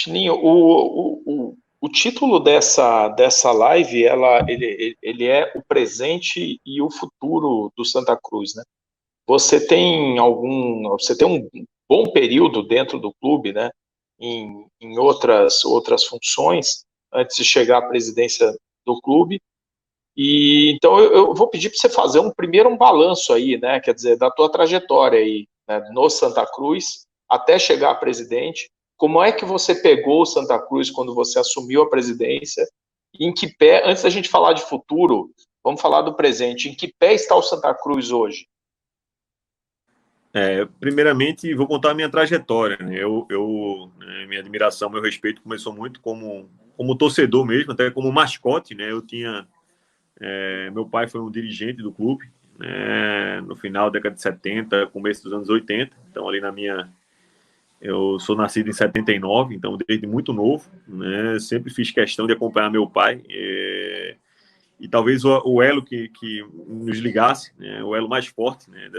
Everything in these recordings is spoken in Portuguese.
Tininho, o título dessa live, ele é o presente e o futuro do Santa Cruz, né? Você tem um bom período dentro do clube, né? Em outras funções, antes de chegar à presidência do clube. E então eu vou pedir para você fazer um balanço aí, né? Quer dizer, da tua trajetória aí, né, no Santa Cruz até chegar a presidente. Como é que você pegou o Santa Cruz quando você assumiu a presidência? Em que pé, antes da gente falar de futuro, vamos falar do presente. Em que pé está o Santa Cruz hoje? Primeiramente, vou contar a minha trajetória. Né? Minha admiração, meu respeito começou muito como torcedor mesmo, até como mascote. Né? Meu pai foi um dirigente do clube, né? No final da década de 70, começo dos anos 80. Então, eu sou nascido em 79, então desde muito novo, né? Sempre fiz questão de acompanhar meu pai. E talvez o elo que nos ligasse, né? O elo mais forte, né?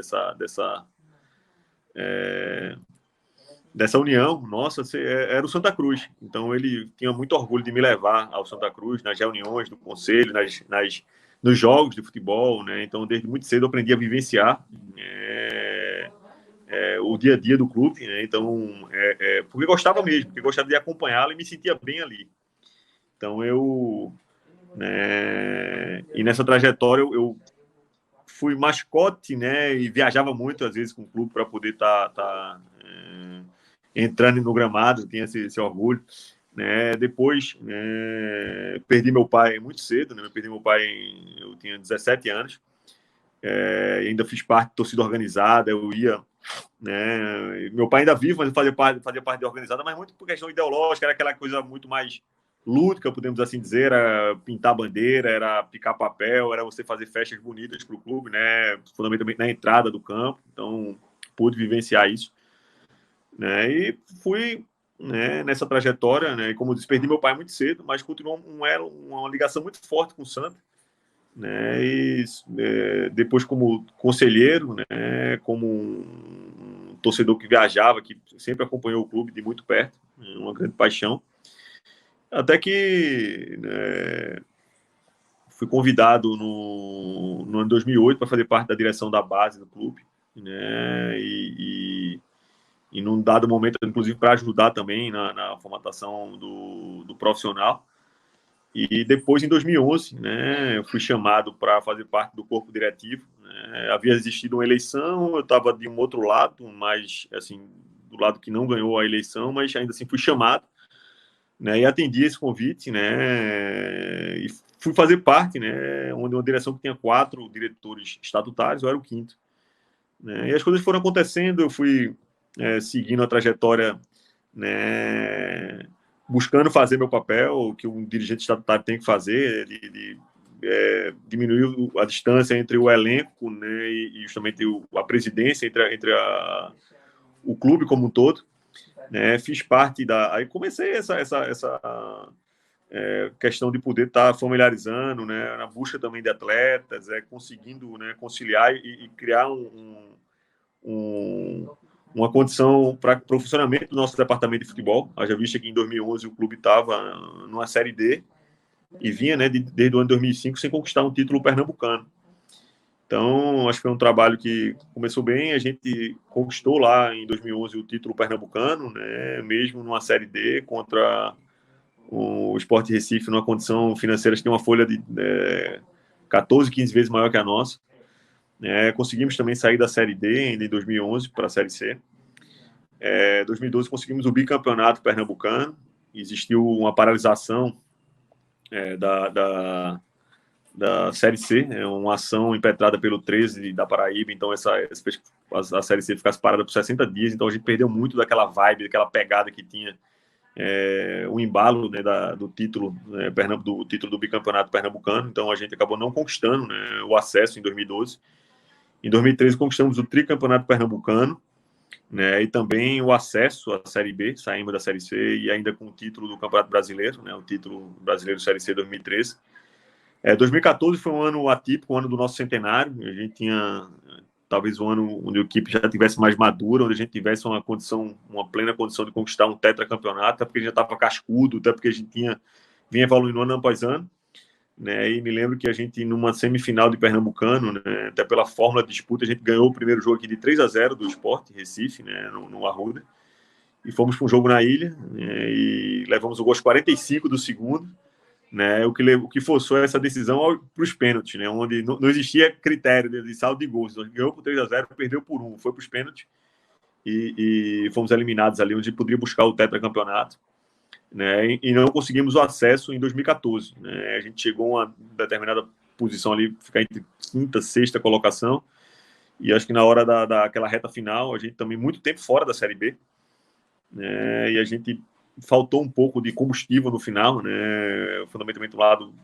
Dessa união nossa era o Santa Cruz. Então ele tinha muito orgulho de me levar ao Santa Cruz nas reuniões do conselho, nos jogos de futebol, né? Então desde muito cedo eu aprendi a vivenciar o dia a dia do clube, né? Então porque gostava mesmo, porque gostava de acompanhá-lo e me sentia bem ali. Então e nessa trajetória eu fui mascote, né? E viajava muito às vezes com o clube para poder estar entrando no gramado, tinha esse orgulho. Né? Depois, perdi meu pai muito cedo, né? Eu perdi meu pai, eu tinha 17 anos, ainda fiz parte da torcida organizada, eu ia, né? Meu pai ainda vivo, mas fazia parte da organizada, mas muito por questão ideológica, era aquela coisa muito mais lúdica, podemos assim dizer, era pintar bandeira, era picar papel, era você fazer festas bonitas para o clube, né? Fundamentalmente na entrada do campo, então pude vivenciar isso. Né? E fui, né, nessa trajetória, né, como eu disse, perdi meu pai muito cedo, mas continuou uma ligação muito forte com o Santa, né, e depois como conselheiro, né, como um torcedor que viajava, que sempre acompanhou o clube de muito perto, uma grande paixão, até que fui convidado no ano 2008 para fazer parte da direção da base do clube, né, e num dado momento, inclusive, para ajudar também na formatação do profissional. E depois, em 2011, né, eu fui chamado para fazer parte do corpo diretivo. Né? Havia existido uma eleição, eu estava de um outro lado, mas, assim, do lado que não ganhou a eleição, mas ainda assim fui chamado, né, e atendi esse convite, né, e fui fazer parte, né, onde uma direção que tinha 4 diretores estatutários, eu era o quinto. Né, e as coisas foram acontecendo, eu fui seguindo a trajetória, né, buscando fazer meu papel, que um dirigente estatutário tem que fazer, de diminuir a distância entre o elenco, né, e justamente a presidência, entre o clube como um todo. Né, fiz parte Aí comecei essa questão de poder estar familiarizando, né, na busca também de atletas, conseguindo, né, conciliar e criar uma condição para o funcionamento do nosso departamento de futebol. Haja vista que em 2011 o clube estava numa Série D e vinha, né, desde o ano 2005 sem conquistar um título pernambucano. Então, acho que foi um trabalho que começou bem. A gente conquistou lá em 2011 o título pernambucano, né, mesmo numa Série D contra o Sport Recife, numa condição financeira que tem uma folha de 14, 15 vezes maior que a nossa. Conseguimos também sair da Série D em 2011 para a Série C. Em 2012 conseguimos o bicampeonato pernambucano. Existiu uma paralisação da Série C, uma ação impetrada pelo 13 da Paraíba. Então a Série C ficasse parada por 60 dias. Então a gente perdeu muito daquela vibe, daquela pegada que tinha o embalo, né, do título, do título do bicampeonato pernambucano. Então a gente acabou não conquistando, né, o acesso em 2012. Em 2013 conquistamos o tricampeonato pernambucano, né, e também o acesso à Série B, saímos da Série C e ainda com o título do Campeonato Brasileiro, né, o título brasileiro Série C 2013. 2014 foi um ano atípico, um ano do nosso centenário. A gente talvez um ano onde a equipe já tivesse mais madura, onde a gente tivesse uma plena condição de conquistar um tetracampeonato, até porque a gente já estava cascudo, até porque a gente vinha evoluindo ano após ano, né? E me lembro que a gente, numa semifinal de Pernambucano, né, até pela fórmula de disputa, a gente ganhou o primeiro jogo aqui de 3-0 do Sport Recife, né, no Arruda, e fomos para um jogo na ilha, né, e levamos o gol aos 45 do segundo, né, o que forçou essa decisão para os pênaltis, né, onde não existia critério de saldo de gols. Então, ganhou por 3-0, perdeu por 1, foi para os pênaltis e fomos eliminados ali, onde poderia buscar o tetracampeonato, né, e não conseguimos o acesso em 2014. Né, a gente chegou a uma determinada posição ali, ficar entre quinta, sexta colocação, e acho que na hora daquela reta final, a gente também muito tempo fora da Série B, né, e a gente faltou um pouco de combustível no final, né, fundamentalmente o lado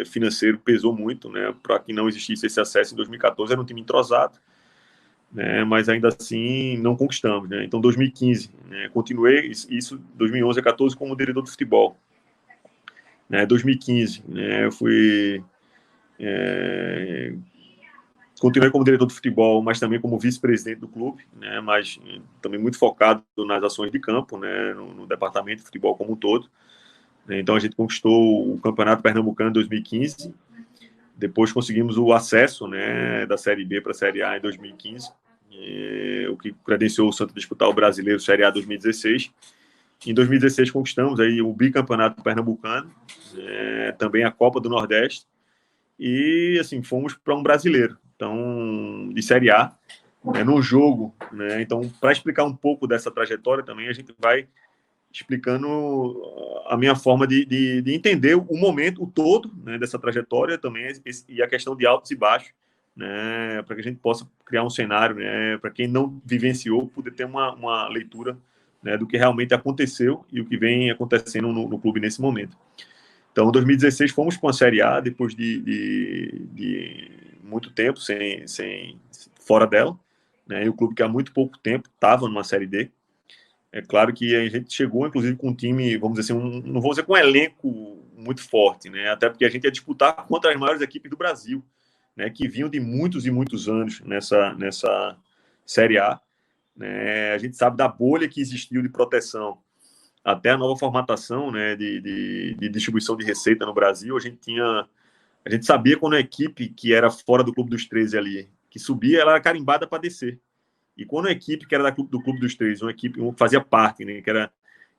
financeiro pesou muito, né, para que não existisse esse acesso em 2014, era um time entrosado, né, mas ainda assim não conquistamos, né? Então 2015, né, continuei isso 2011 a 14 como diretor de futebol, né? 2015, né, eu fui continuei como diretor de futebol, mas também como vice-presidente do clube, né, mas também muito focado nas ações de campo, né, no departamento de futebol como um todo, né? Então a gente conquistou o Campeonato Pernambucano em 2015, depois conseguimos o acesso, né, da Série B para a Série A em 2015, o que credenciou o Santos a disputar o Brasileiro Série A 2016. Em 2016 conquistamos aí o bicampeonato pernambucano, também a Copa do Nordeste, e assim fomos para um brasileiro, então de Série A, num jogo, né? Então, para explicar um pouco dessa trajetória também, a gente vai explicando a minha forma de entender o momento, o todo, né, dessa trajetória também, e a questão de altos e baixos, né, para que a gente possa criar um cenário, né, para quem não vivenciou, poder ter uma leitura, né, do que realmente aconteceu e o que vem acontecendo no clube nesse momento. Então, em 2016, fomos com a Série A, depois de muito tempo fora dela, né, e o clube que há muito pouco tempo estava numa Série D. É claro que a gente chegou, inclusive, com um time, vamos dizer assim, não vou dizer com um elenco muito forte, né? Até porque a gente ia disputar contra as maiores equipes do Brasil, né? Que vinham de muitos e muitos anos nessa Série A, né? A gente sabe da bolha que existiu de proteção até a nova formatação, né? De distribuição de receita no Brasil. A gente sabia quando a equipe que era fora do Clube dos 13 ali, que subia, ela era carimbada para descer. E quando a equipe que era do Clube dos 13, uma equipe que fazia parte, né, que era,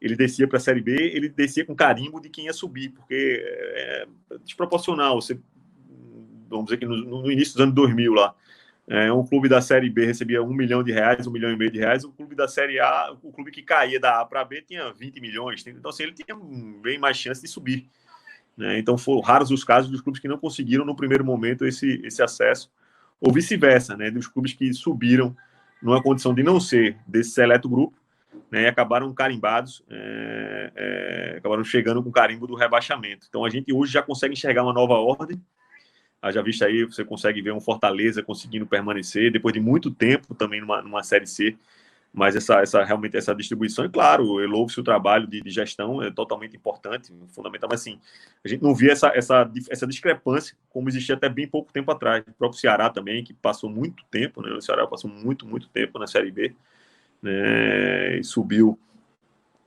ele descia para a Série B, ele descia com carimbo de quem ia subir, porque é desproporcional. Vamos dizer que no início dos anos 2000 lá, um clube da Série B recebia R$1 milhão, R$1,5 milhão, o clube da Série A, o clube que caía da A para B tinha 20 milhões, então assim, ele tinha bem mais chance de subir, né? Então foram raros os casos dos clubes que não conseguiram no primeiro momento esse acesso, ou vice-versa, né, dos clubes que subiram numa condição de não ser desse seleto grupo, né, e acabaram carimbados, acabaram chegando com o carimbo do rebaixamento. Então a gente hoje já consegue enxergar uma nova ordem. Já visto aí, você consegue ver um Fortaleza conseguindo permanecer depois de muito tempo também numa Série C, mas realmente essa distribuição, e claro, eu louvo-se o trabalho de gestão, é totalmente importante, fundamental, mas assim, a gente não via essa discrepância como existia até bem pouco tempo atrás. O próprio Ceará também, que passou muito tempo, né? O Ceará passou muito tempo na Série B, né? E subiu,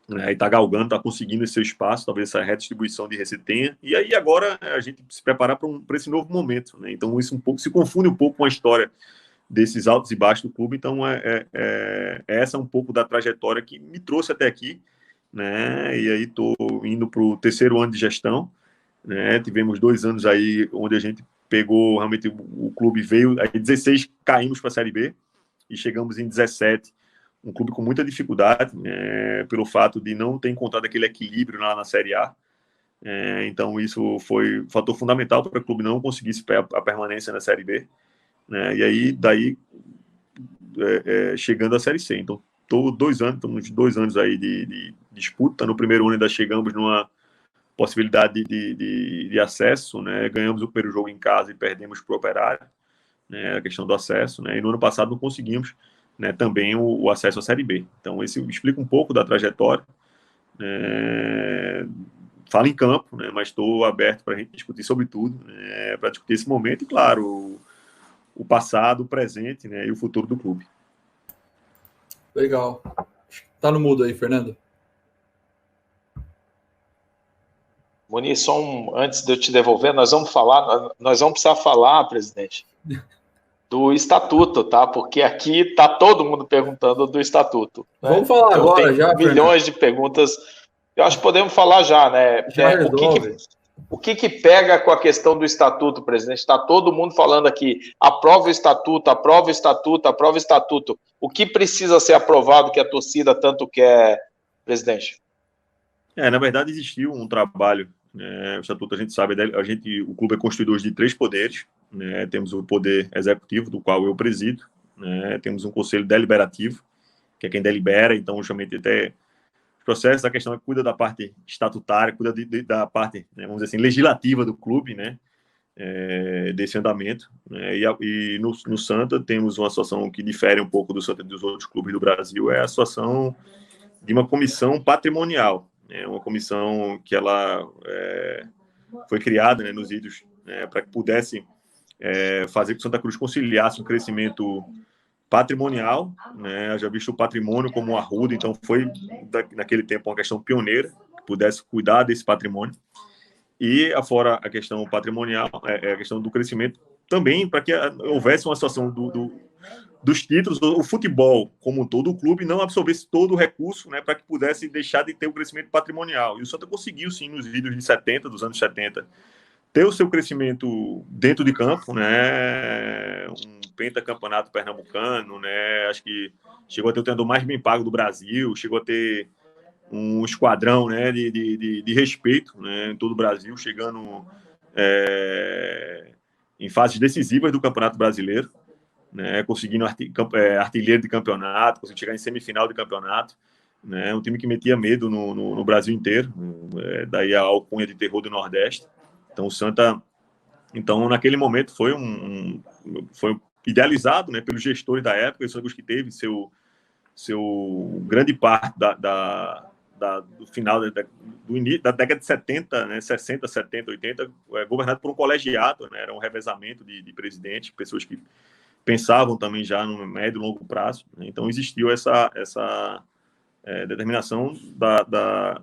né? E está galgando, está conseguindo esse seu espaço, talvez essa redistribuição de receita tenha, e aí agora a gente se preparar para esse novo momento, né? Então isso um pouco se confunde um pouco com a história desses altos e baixos do clube. Então essa é um pouco da trajetória que me trouxe até aqui, né? E aí estou indo para o terceiro ano de gestão, né? Tivemos 2 anos aí onde a gente pegou, realmente o clube veio, aí 16 caímos para a Série B e chegamos em 17, um clube com muita dificuldade, né? Pelo fato de não ter encontrado aquele equilíbrio lá na Série A. Então isso foi um fator fundamental para o clube não conseguisse a permanência na Série B, né? E aí daí chegando à Série C. Então estamos 2 anos aí de disputa. No primeiro ano ainda chegamos numa possibilidade de acesso, né? Ganhamos o primeiro jogo em casa e perdemos para o Operário, né? A questão do acesso, né? E no ano passado não conseguimos, né, também o acesso à Série B. Então esse explica um pouco da trajetória. Fala em campo, né? Mas estou aberto para a gente discutir sobre tudo, né? Para discutir esse momento. E claro, o passado, o presente, né, e o futuro do clube. Legal. Tá no mudo aí, Fernando. Muniz, antes de eu te devolver, nós vamos precisar falar, presidente, do estatuto, tá? Porque aqui tá todo mundo perguntando do estatuto. Né? Vamos falar então, agora tem já, milhões Fernando. de perguntas. Eu acho que podemos falar já, né? Já resolve. O que pega com a questão do estatuto, presidente? Está todo mundo falando aqui, aprova o estatuto, aprova o estatuto, aprova o estatuto. O que precisa ser aprovado que a torcida tanto quer, presidente? Na verdade, existiu um trabalho. O estatuto, a gente sabe, o clube é constituído hoje de 3 poderes. Né? Temos o poder executivo, do qual eu presido. Né? Temos um conselho deliberativo, que é quem delibera, então, justamente, até os processos, a questão é que cuida da parte estatutária, cuida da parte, né, vamos dizer assim, legislativa do clube, né? Desse andamento. Né? E no Santa temos uma situação que difere um pouco do Santa e dos outros clubes do Brasil, é a situação de uma comissão patrimonial. Uma comissão que ela foi criada, né, nos idos, para que pudesse fazer com que Santa Cruz conciliasse um crescimento patrimonial, né? Eu já visto o patrimônio como um arruda, então foi naquele tempo uma questão pioneira, que pudesse cuidar desse patrimônio. E afora a questão patrimonial, a questão do crescimento também, para que houvesse uma situação dos títulos, o futebol como um todo, o clube não absorvesse todo o recurso, né, para que pudesse deixar de ter o crescimento patrimonial. E o Santa conseguiu, sim, nos vídeos dos anos 70, ter o seu crescimento dentro de campo, né, um pentacampeonato pernambucano, né, acho que chegou a ter o treinador mais bem pago do Brasil, chegou a ter um esquadrão, né, de respeito, né, em todo o Brasil, chegando em fases decisivas do Campeonato Brasileiro, né, conseguindo artilheiro de campeonato, conseguindo chegar em semifinal de campeonato, né, um time que metia medo no Brasil inteiro, daí a alcunha de terror do Nordeste. Então o Santa, naquele momento foi foi idealizado, né, pelos gestores da época, o Santa que teve seu grande parte do final do início da década de 70, né, 60, 70, 80, governado por um colegiado, né, era um revezamento de presidentes, pessoas que pensavam também já no médio e longo prazo. Né? Então existiu essa determinação da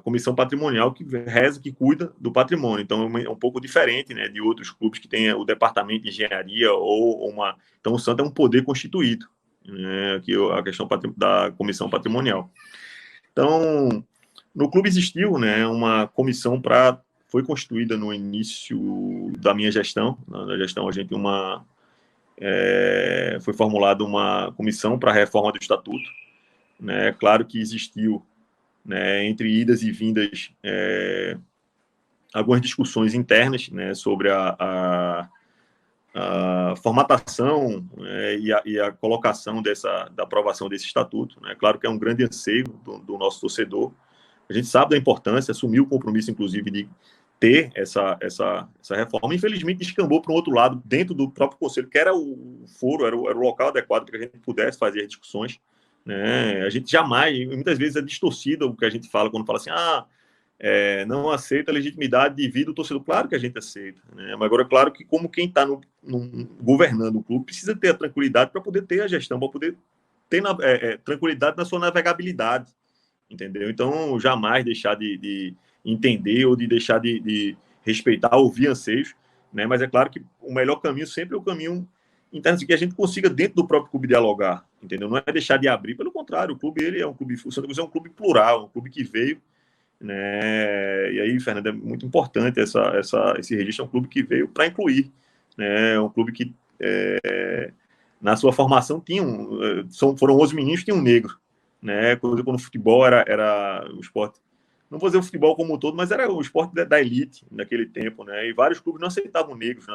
comissão patrimonial que reza, que cuida do patrimônio. Então é um pouco diferente, né, de outros clubes que têm o departamento de engenharia ou uma. Então o Santa é um poder constituído, né, aqui a questão da comissão patrimonial. Então no clube existiu, né, uma comissão foi constituída no início da minha gestão. Na gestão a gente foi formulada uma comissão para a reforma do estatuto. Né? Claro que existiu, né, entre idas e vindas, algumas discussões internas, né, sobre a formatação, né, e a colocação da aprovação desse estatuto. Né? Claro que é um grande anseio do nosso torcedor. A gente sabe da importância, assumiu o compromisso, inclusive, de ter essa reforma. Infelizmente, descambou para um outro lado, dentro do próprio conselho, que era o foro, era o local adequado para que a gente pudesse fazer as discussões. Né? A gente jamais, muitas vezes é distorcido o que a gente fala quando fala assim, não aceita a legitimidade de vida do torcedor. Claro que a gente aceita, né? Mas agora, claro que como quem está governando o clube precisa ter a tranquilidade para poder ter a gestão, para poder ter tranquilidade na sua navegabilidade, entendeu? Então, jamais deixar de entender ou de deixar de respeitar, ouvir anseios, né? Mas é claro que o melhor caminho sempre é o caminho interno, que a gente consiga dentro do próprio clube dialogar, entendeu? Não é deixar de abrir, pelo contrário, o clube o Santa Cruz é um clube plural, um clube que veio, né? E aí, Fernando, é muito importante esse registro, é um clube que veio para incluir, né? É um clube que na sua formação foram 11 meninos, tinha um negro, né? Quando o futebol era o esporte, não vou dizer o futebol como um todo, mas era o esporte da elite naquele tempo, né? E vários clubes não aceitavam negros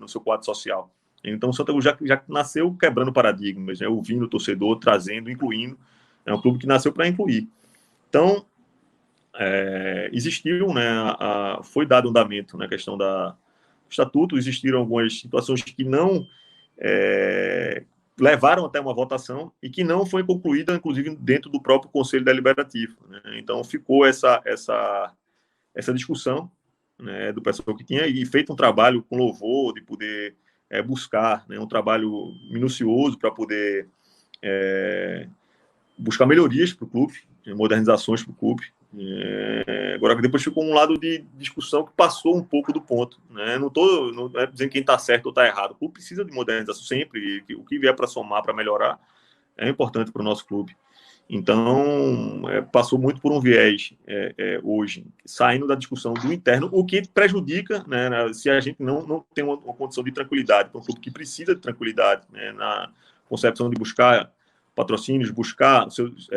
no seu quadro social. Então o Santa Cruz já nasceu quebrando paradigmas, né? Ouvindo o torcedor, trazendo, incluindo. É um clube que nasceu para incluir. Então existiu, né? Foi dado andamento na questão do estatuto. Existiram algumas situações que não levaram até uma votação e que não foi concluída, inclusive, dentro do próprio Conselho Deliberativo. Né? Então, ficou essa discussão, né, do pessoal que tinha e feito um trabalho com louvor de poder buscar, né, um trabalho minucioso para poder buscar melhorias para o clube, modernizações para o clube. Agora, depois ficou um lado de discussão que passou um pouco do ponto, né? Não é dizendo quem está certo ou está errado. O clube precisa de modernização sempre, e o que vier para somar, para melhorar, é importante para o nosso clube. Então, passou muito por um viés hoje, saindo da discussão do interno, o que prejudica, né, se a gente não tem uma condição de tranquilidade, para um clube que precisa de tranquilidade, né, na concepção de buscar patrocínios, buscar seus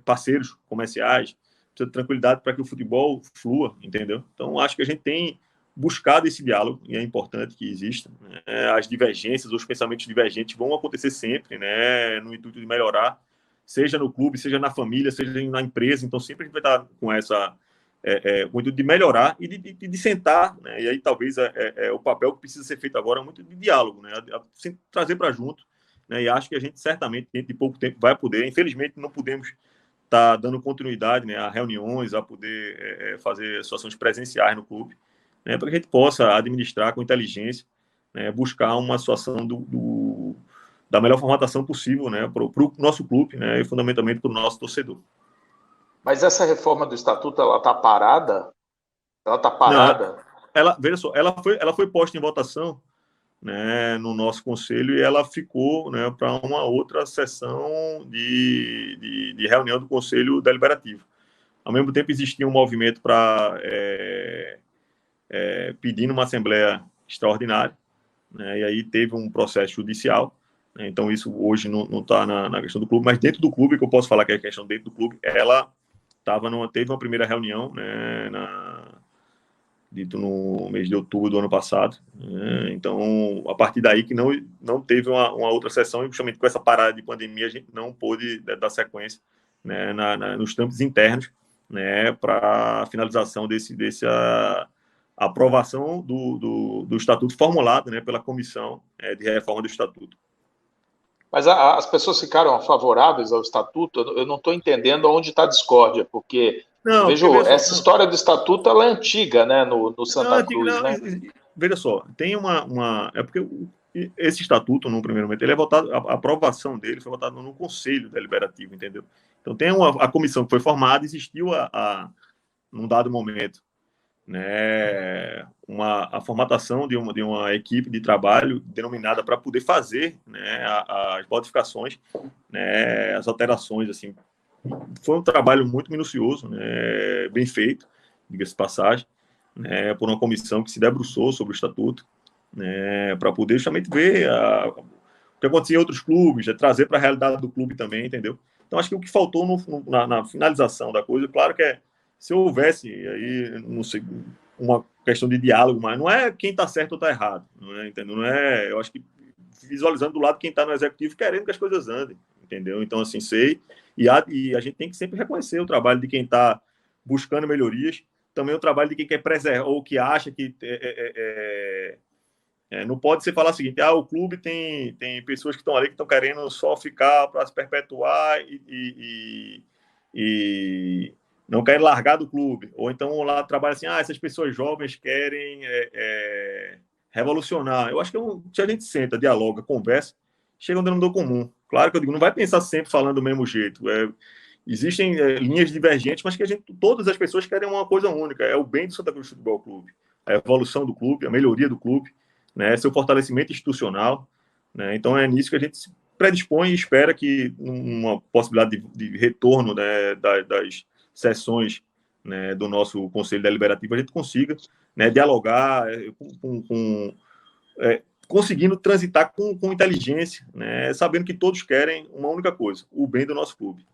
parceiros comerciais, precisa de tranquilidade para que o futebol flua, entendeu? Então, acho que a gente tem buscado esse diálogo, e é importante que exista, né? As divergências, os pensamentos divergentes vão acontecer sempre, né, no intuito de melhorar, seja no clube, seja na família, seja na empresa. Então, sempre a gente vai estar com essa o intuito de melhorar e de sentar, né? E aí talvez o papel que precisa ser feito agora é muito de diálogo, né? Trazer para junto, né? E acho que a gente certamente, dentro de pouco tempo, vai poder. Infelizmente, não podemos estar dando continuidade, né, a reuniões, a poder fazer situações presenciais no clube, né, para que a gente possa administrar com inteligência, né, buscar uma situação da melhor formatação possível, né, para o nosso clube, né, e fundamentalmente para o nosso torcedor. Mas essa reforma do estatuto, ela está parada? Ela está parada? Não, veja só, ela foi posta em votação, né, no nosso conselho, e ela ficou, né, para uma outra sessão de reunião do Conselho Deliberativo. Ao mesmo tempo, existia um movimento para pedindo uma Assembleia Extraordinária, né, e aí teve um processo judicial, né, então isso hoje não está na questão do clube, mas dentro do clube, que eu posso falar que é a questão dentro do clube, ela teve uma primeira reunião, né, dito no mês de outubro do ano passado, né? Então, a partir daí que não teve uma outra sessão, e justamente com essa parada de pandemia, a gente não pôde dar sequência, né, nos trâmites internos, né, para a finalização dessa aprovação do estatuto formulado, né, pela comissão de reforma do estatuto. Mas as pessoas ficaram favoráveis ao estatuto? Eu não estou entendendo onde está a discórdia, porque essa história do estatuto, ela é antiga, né, no Santa Cruz, né? Veja só, tem é porque esse estatuto, no primeiro momento, ele é votado, a aprovação dele foi votada no Conselho Deliberativo, entendeu? Então tem a comissão que foi formada, existiu num dado momento, né, a formatação de uma equipe de trabalho denominada para poder fazer, né, as modificações, né, as alterações, assim. Foi um trabalho muito minucioso, né, bem feito, diga-se de passagem, né, por uma comissão que se debruçou sobre o estatuto, né, para poder justamente ver o que acontecia em outros clubes, trazer para a realidade do clube também, entendeu? Então, acho que o que faltou na finalização da coisa, claro que se houvesse aí, não sei, uma questão de diálogo, mas não é quem está certo ou está errado, não é, entendeu? Não é, eu acho que visualizando do lado quem está no executivo querendo que as coisas andem, entendeu? Então, assim, e a gente tem que sempre reconhecer o trabalho de quem está buscando melhorias, também o trabalho de quem quer preservar, ou que acha que não pode ser falar o seguinte, o clube tem pessoas que estão ali que estão querendo só ficar para se perpetuar e não querem largar do clube, ou então lá trabalha assim, essas pessoas jovens querem revolucionar. Eu acho que se a gente senta, dialoga, conversa, chega um denominador comum. Claro que eu digo, não vai pensar sempre falando do mesmo jeito. Existem linhas divergentes, mas que todas as pessoas querem uma coisa única, é o bem do Santa Cruz Futebol Clube, a evolução do clube, a melhoria do clube, né, seu fortalecimento institucional, né, então é nisso que a gente se predispõe e espera que uma possibilidade de retorno, né, das sessões, né, do nosso Conselho Deliberativo a gente consiga, né, dialogar conseguindo transitar com inteligência, né, sabendo que todos querem uma única coisa, o bem do nosso clube.